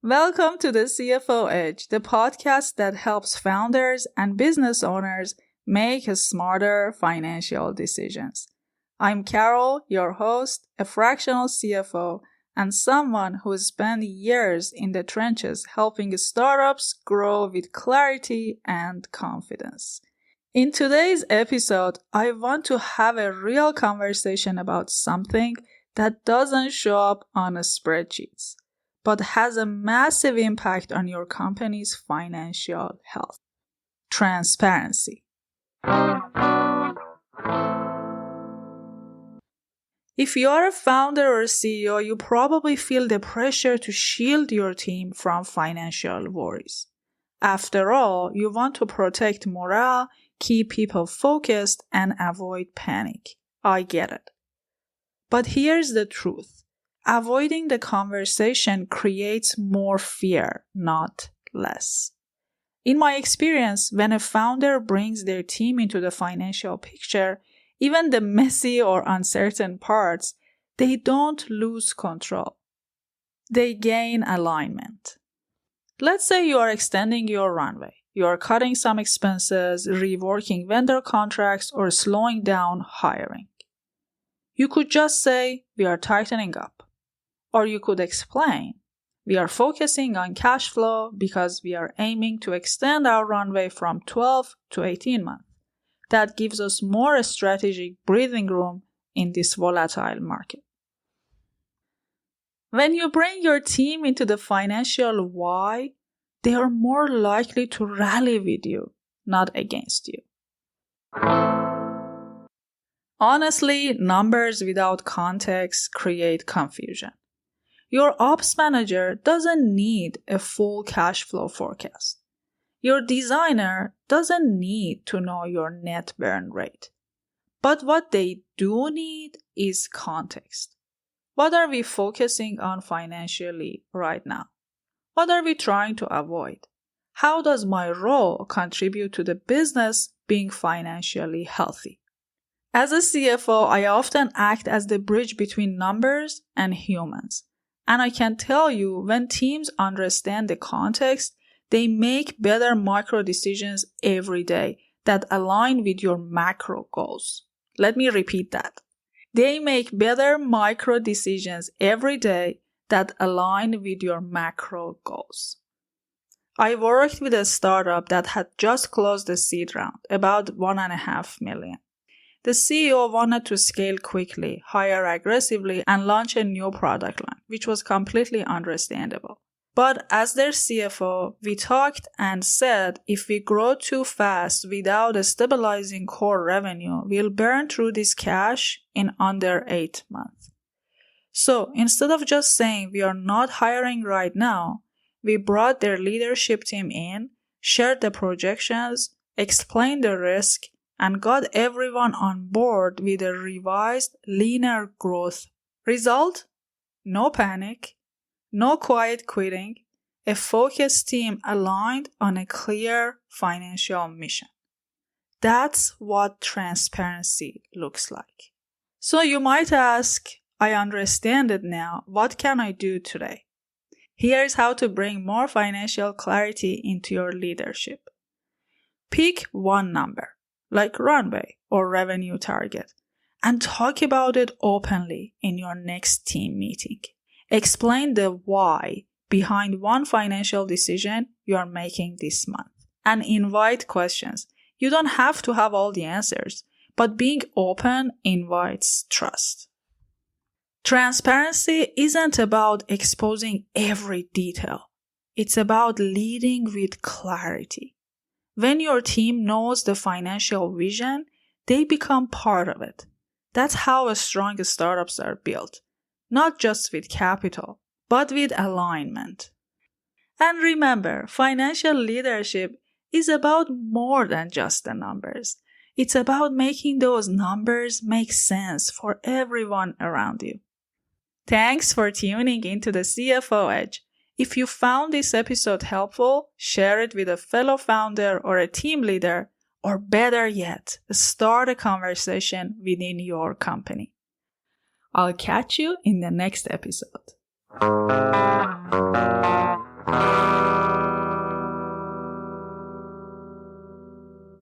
Welcome to the CFO Edge, the podcast that helps founders and business owners make smarter financial decisions. I'm Carol, your host, a fractional CFO, and someone who has spent years in the trenches helping startups grow with clarity and confidence. In today's episode, I want to have a real conversation about something that doesn't show up on spreadsheets, but has a massive impact on your company's financial health. Transparency. If you are a founder or CEO, you probably feel the pressure to shield your team from financial worries. After all, you want to protect morale, keep people focused, and avoid panic. I get it. But here's the truth. Avoiding the conversation creates more fear, not less. In my experience, when a founder brings their team into the financial picture, even the messy or uncertain parts, they don't lose control. They gain alignment. Let's say you are extending your runway. You are cutting some expenses, reworking vendor contracts, or slowing down hiring. You could just say, we are tightening up. Or you could explain, we are focusing on cash flow because we are aiming to extend our runway from 12 to 18 months. That gives us more strategic breathing room in this volatile market. When you bring your team into the financial why, they are more likely to rally with you, not against you. Honestly, numbers without context create confusion. Your ops manager doesn't need a full cash flow forecast. Your designer doesn't need to know your net burn rate. But what they do need is context. What are we focusing on financially right now? What are we trying to avoid? How does my role contribute to the business being financially healthy? As a CFO, I often act as the bridge between numbers and humans. And I can tell you, when teams understand the context, they make better micro decisions every day that align with your macro goals. Let me repeat that. They make better micro decisions every day that align with your macro goals. I worked with a startup that had just closed a seed round, about $1.5 million. The CEO wanted to scale quickly, hire aggressively, and launch a new product line, which was completely understandable. But as their CFO, we talked and said if we grow too fast without a stabilizing core revenue, we'll burn through this cash in under 8 months. So instead of just saying we are not hiring right now, we brought their leadership team in, shared the projections, explained the risk, and got everyone on board with a revised, leaner growth. Result? No panic, no quiet quitting, a focused team aligned on a clear financial mission. That's what transparency looks like. So you might ask, I understand it now, what can I do today? Here's how to bring more financial clarity into your leadership. Pick one number, like runway or revenue target, and talk about it openly in your next team meeting. Explain the why behind one financial decision you are making this month, and invite questions. You don't have to have all the answers, but being open invites trust. Transparency isn't about exposing every detail. It's about leading with clarity. When your team knows the financial vision, they become part of it. That's how strong startups are built. Not just with capital, but with alignment. And remember, financial leadership is about more than just the numbers. It's about making those numbers make sense for everyone around you. Thanks for tuning into the CFO Edge. If you found this episode helpful, share it with a fellow founder or a team leader, or better yet, start a conversation within your company. I'll catch you in the next episode.